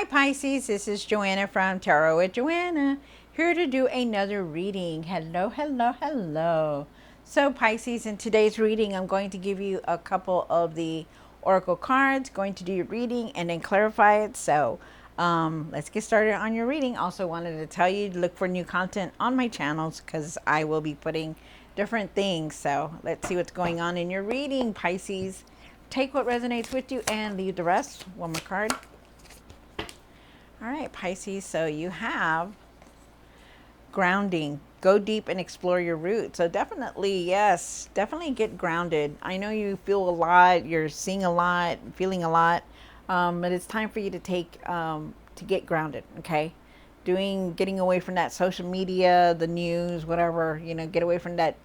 Hi Pisces, this is Joanna from Tarot with Joanna, here to do another reading. Hello, hello, hello. So Pisces, in today's reading, I'm going to give you a couple of the oracle cards, going to do your reading and then clarify it. So let's get started on your reading. Also wanted to tell you to look for new content on my channels because I will be putting different things. So let's see what's going on in your reading, Pisces. Take what resonates with you and leave the rest. One more card. All right, Pisces, so you have grounding. Go deep and explore your roots. So definitely, yes, definitely get grounded. I know you feel a lot, you're seeing a lot, feeling a lot, but it's time for you to to get grounded, okay? Getting away from that social media, the news, whatever, get away from that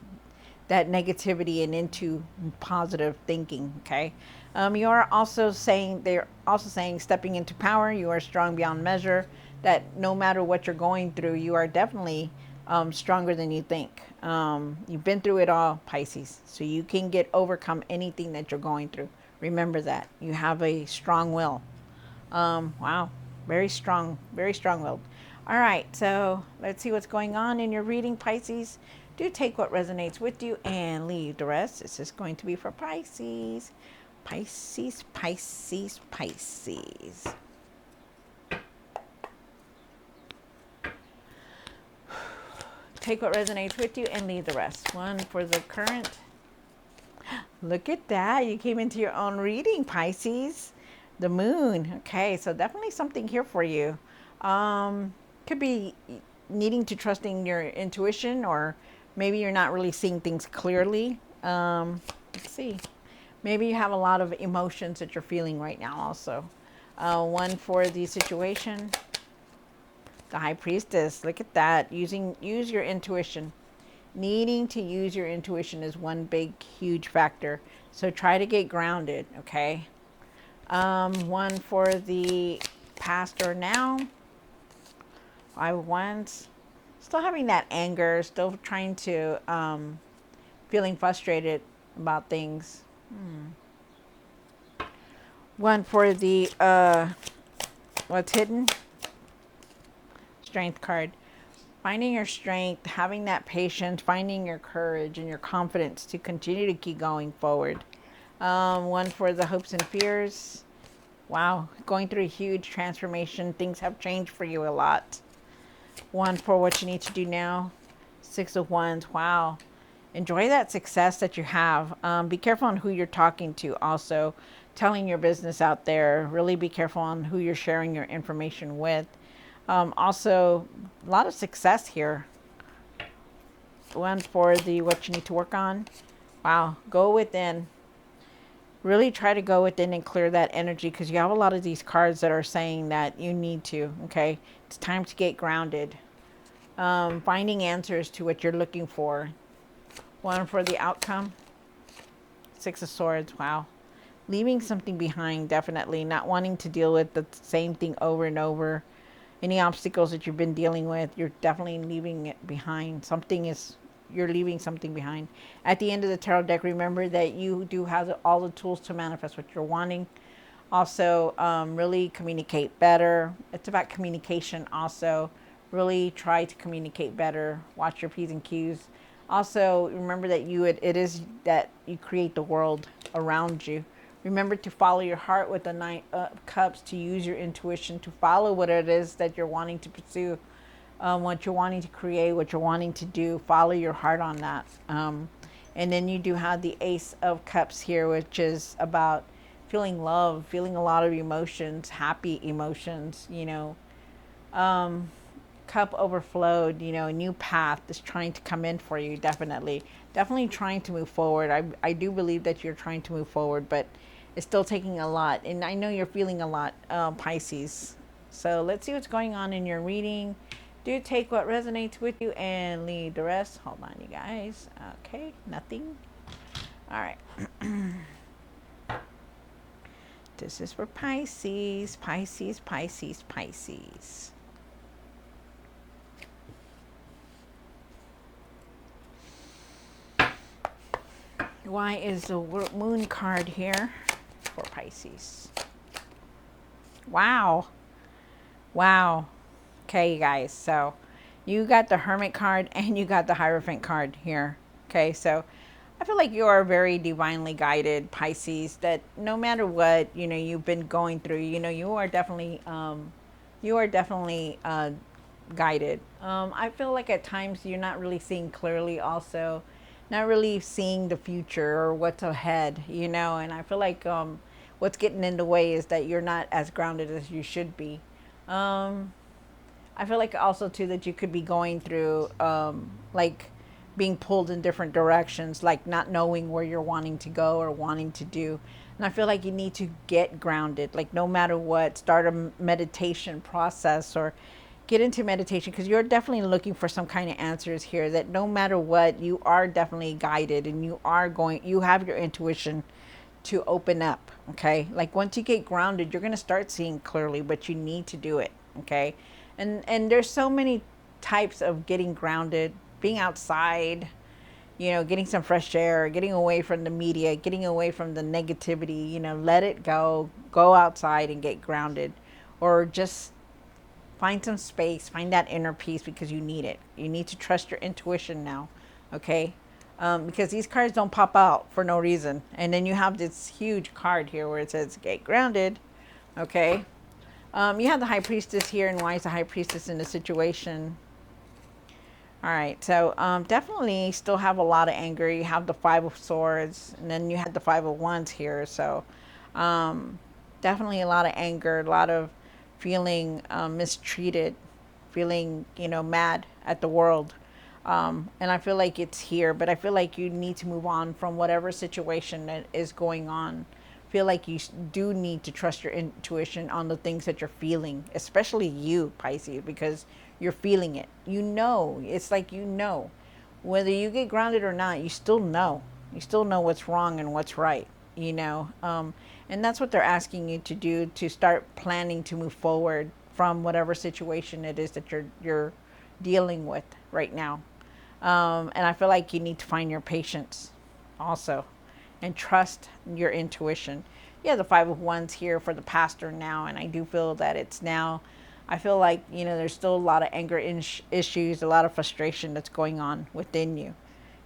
negativity and into positive thinking. Okay. They're also saying stepping into power. You are strong beyond measure. That no matter what you're going through, you are definitely stronger than you think. You've been through it all, Pisces, so you can overcome anything that you're going through. Remember that you have a strong will. Wow, very strong willed. All right, so let's see what's going on in your reading, Pisces. Do take what resonates with you and leave the rest. This is going to be for Pisces. Pisces, Pisces, Pisces. Take what resonates with you and leave the rest. One for the current. Look at that. You came into your own reading, Pisces. The moon. Okay, so definitely something here for you. Could be needing to trusting your intuition, or maybe you're not really seeing things clearly. Let's see. Maybe you have a lot of emotions that you're feeling right now also. One for the situation. The High Priestess. Look at that. Use your intuition. Needing to use your intuition is one big, huge factor. So try to get grounded, okay? One for the past or now. Five of Wands. Still having that anger. Still trying to, feeling frustrated about things. One for the, what's hidden? Strength card. Finding your strength, having that patience, finding your courage and your confidence to continue to keep going forward. One for the hopes and fears. Wow, going through a huge transformation. Things have changed for you a lot. One for what you need to do now. Six of Wands. Wow. Enjoy that success that you have. Be careful on who you're talking to also. Telling your business out there. Really be careful on who you're sharing your information with. Also, a lot of success here. One for the what you need to work on. Wow. Go within. Really try to go within and clear that energy, because you have a lot of these cards that are saying that you need to, okay? It's time to get grounded. Finding answers to what you're looking for. One for the outcome. Six of Swords. Wow. Leaving something behind, definitely. Not wanting to deal with the same thing over and over. Any obstacles that you've been dealing with, you're definitely leaving it behind. You're leaving something behind. At the end of the tarot deck, remember that you do have all the tools to manifest what you're wanting. Also, really communicate better. It's about communication also. Really try to communicate better. Watch your P's and Q's. Also, remember that it is that you create the world around you. Remember to follow your heart with the Knight of Cups, to use your intuition to follow what it is that you're wanting to pursue. What you're wanting to create, what you're wanting to do, follow your heart on that. And then you do have the Ace of Cups here, which is about feeling love, feeling a lot of emotions, happy emotions, cup overflowed, a new path is trying to come in for you, definitely trying to move forward. I do believe that you're trying to move forward, but it's still taking a lot, and I know you're feeling a lot, Pisces. So let's see what's going on in your reading. Do take what resonates with you and leave the rest. Hold on, you guys. Okay, nothing. All right. This is for Pisces, Pisces, Pisces, Pisces. Why is the moon card here for Pisces? Wow. Wow. Okay, you guys. So you got the Hermit card and you got the Hierophant card here. Okay, so I feel like you are very divinely guided, Pisces, that no matter what, you've been going through, you are definitely guided. I feel like at times you're not really seeing clearly also, not really seeing the future or what's ahead, and I feel like what's getting in the way is that you're not as grounded as you should be. Um, I feel like also too that you could be going through like being pulled in different directions, like not knowing where you're wanting to go or wanting to do. And I feel like you need to get grounded, like no matter what, start a meditation process or get into meditation because you're definitely looking for some kind of answers here that no matter what, you are definitely guided and you have your intuition to open up. Okay, like once you get grounded you're going to start seeing clearly, but you need to do it. Okay, and there's so many types of getting grounded: being outside, getting some fresh air, getting away from the media, getting away from the negativity, let it go outside and get grounded, or just find some space, find that inner peace because you need it. You need to trust your intuition now. Okay, because these cards don't pop out for no reason. And then you have this huge card here where it says get grounded. Okay. You have the High Priestess here, and why is the High Priestess in the situation? All right, so definitely still have a lot of anger. You have the Five of Swords, and then you had the Five of Wands here. So definitely a lot of anger, a lot of feeling mistreated, feeling, mad at the world. And I feel like it's here, but I feel like you need to move on from whatever situation that is going on. Feel like you do need to trust your intuition on the things that you're feeling, especially you, Pisces, because you're feeling it. It's like whether you get grounded or not, you still know. You still know what's wrong and what's right, and that's what they're asking you to do, to start planning to move forward from whatever situation it is that you're dealing with right now. And I feel like you need to find your patience also and trust your intuition. Yeah, the Five of Wands here for the pastor now, and I do feel that it's now. I feel like, there's still a lot of anger issues, a lot of frustration that's going on within you.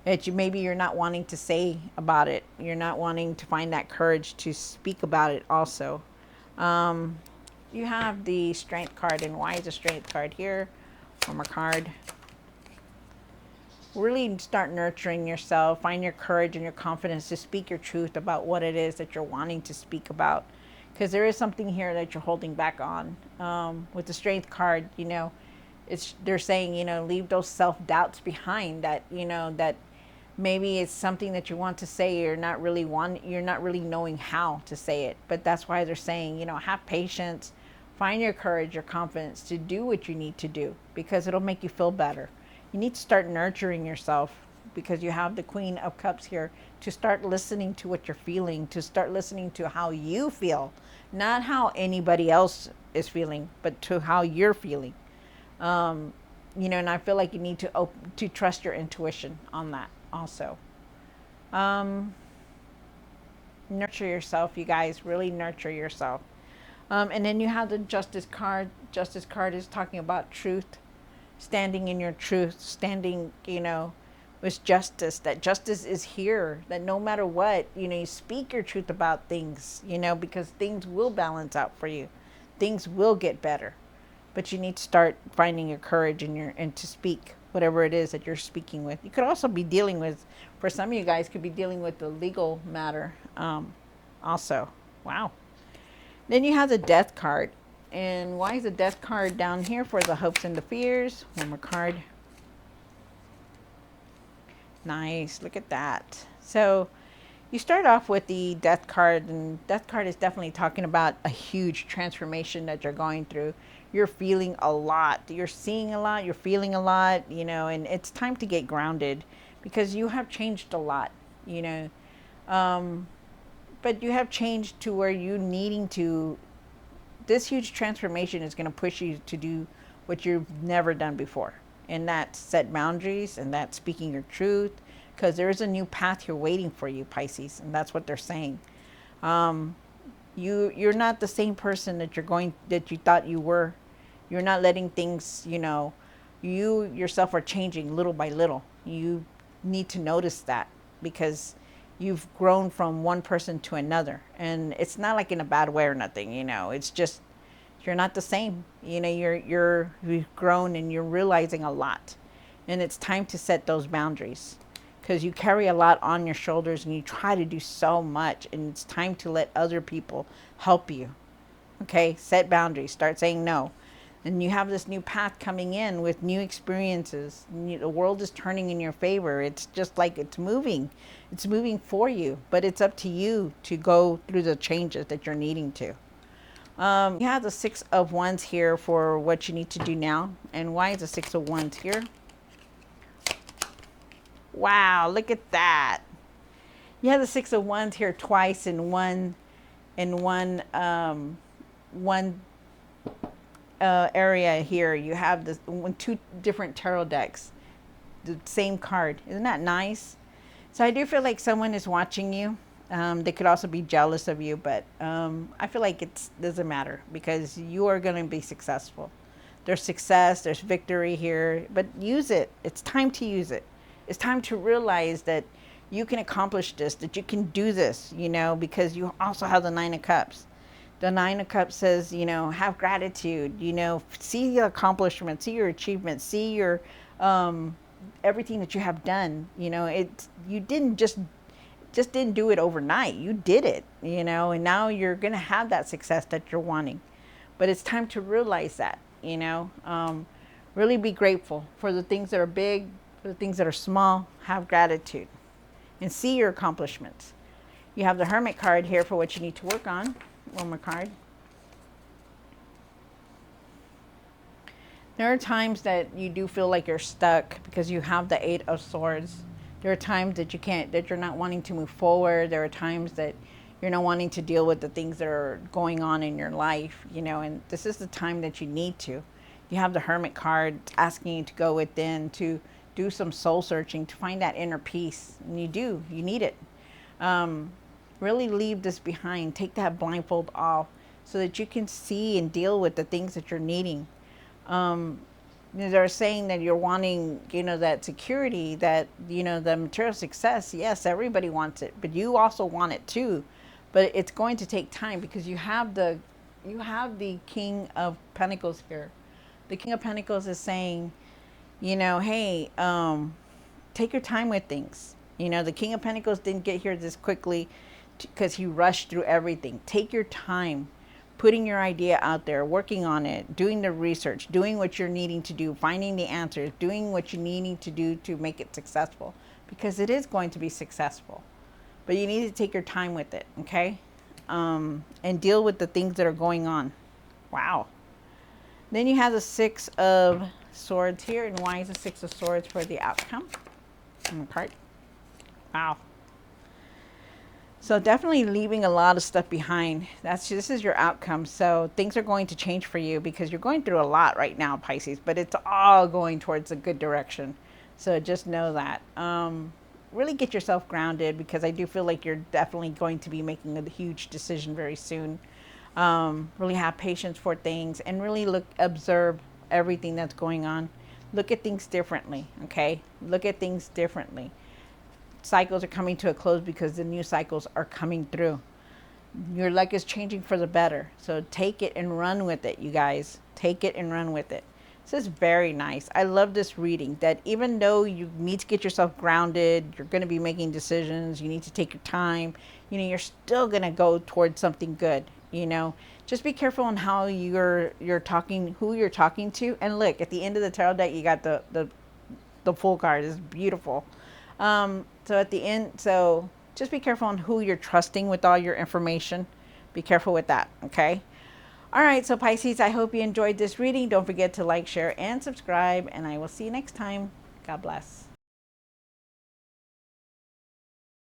That maybe you're not wanting to say about it. You're not wanting to find that courage to speak about it also. Um, you have the Strength card, and why is the Strength card here? One more card. Really start nurturing yourself, find your courage and your confidence to speak your truth about what it is that you're wanting to speak about, because there is something here that you're holding back on. With the Strength card, they're saying, leave those self-doubts behind, that maybe it's something that you want to say, you're not really knowing how to say it, but that's why they're saying, have patience, find your courage, your confidence to do what you need to do, because it'll make you feel better. You need to start nurturing yourself, because you have the Queen of Cups here, to start listening to what you're feeling, to start listening to how you feel, not how anybody else is feeling, but to how you're feeling. And I feel like you need to trust your intuition on that also. Um, Nurture yourself, you guys. Really nurture yourself. And then you have the Justice card. Justice card is talking about truth, standing in your truth, standing, with justice. That justice is here. That no matter what, you speak your truth about things, because things will balance out for you. Things will get better. But you need to start finding your courage and to speak whatever it is that you're speaking with. You could also be dealing with, for some of you guys, could be dealing with the legal matter. Also, wow. Then you have the Death card. And why is the Death card down here for the hopes and the fears? One more card. Nice. Look at that. So you start off with the Death card, and Death card is definitely talking about a huge transformation that you're going through. You're feeling a lot. You're seeing a lot. You're feeling a lot, and it's time to get grounded, because you have changed a lot, you know. But you have changed to where you needing to, this huge transformation is going to push you to do what you've never done before. And that's set boundaries, and that's speaking your truth, because there is a new path here waiting for you, Pisces. And that's what they're saying. You're not the same person that you thought you were, You're not letting things, you yourself are changing little by little. You need to notice that because you've grown from one person to another. And it's not like in a bad way or nothing, it's just you're not the same. You've grown and you're realizing a lot. And it's time to set those boundaries because you carry a lot on your shoulders and you try to do so much, and it's time to let other people help you. Okay, set boundaries, start saying no. And you have this new path coming in with new experiences. The world is turning in your favor. It's just like it's moving for you, but it's up to you to go through the changes that you're needing to. You have the Six of Wands here for what you need to do now. And why is the Six of Wands here? Wow, look at that. You have the Six of Wands here twice in one area here. You have this two different tarot decks, the same card. Isn't that nice? So I do feel like someone is watching you. They could also be jealous of you, but I feel like it doesn't matter because you are going to be successful. There's success, there's victory here, but use it. It's time to use it. It's time to realize that you can accomplish this, that you can do this, because you also have the Nine of Cups. The Nine of Cups says, have gratitude, see your accomplishments, see your achievements, see your everything that you have done. You didn't just didn't do it overnight. You did it, and now you're going to have that success that you're wanting. But it's time to realize that, really be grateful for the things that are big, for the things that are small. Have gratitude and see your accomplishments. You have the Hermit card here for what you need to work on. One more card. There are times that you do feel like you're stuck because you have the Eight of Swords. There are times that you're not wanting to move forward. There are times that you're not wanting to deal with the things that are going on in your life, and this is the time that you need to. You have the Hermit card asking you to go within, to do some soul searching, to find that inner peace. And you need it. Really leave this behind. Take that blindfold off so that you can see and deal with the things that you're needing. They're saying that you're wanting, that security, that, the material success. Yes, everybody wants it, but you also want it too. But it's going to take time because you have the King of Pentacles here. The King of Pentacles is saying, hey, take your time with things. The King of Pentacles didn't get here this quickly because he rushed through everything. Take your time putting your idea out there, working on it, doing the research, doing what you're needing to do, finding the answers, doing what you're needing to do to make it successful, because it is going to be successful. But you need to take your time with it, okay? And deal with the things that are going on. Wow. Then you have the Six of Swords here. And why is the Six of Swords for the outcome? Part. Wow. So definitely leaving a lot of stuff behind. This is your outcome. So things are going to change for you because you're going through a lot right now, Pisces, but it's all going towards a good direction. So just know that. Really get yourself grounded because I do feel like you're definitely going to be making a huge decision very soon. Really have patience for things and really observe everything that's going on. Look at things differently, okay? Look at things differently. Cycles are coming to a close because the new cycles are coming through. Your luck is changing for the better. So take it and run with it, you guys. Take it and run with it. This is very nice. I love this reading, that even though you need to get yourself grounded, you're going to be making decisions, you need to take your time, you're still going to go towards something good, Just be careful on how you're talking, who you're talking to. And look, at the end of the tarot deck, you got the full card. It's beautiful. So at the end, so just be careful on who you're trusting with all your information. Be careful with that, okay? All right, so Pisces, I hope you enjoyed this reading. Don't forget to like, share, and subscribe, and I will see you next time. God bless.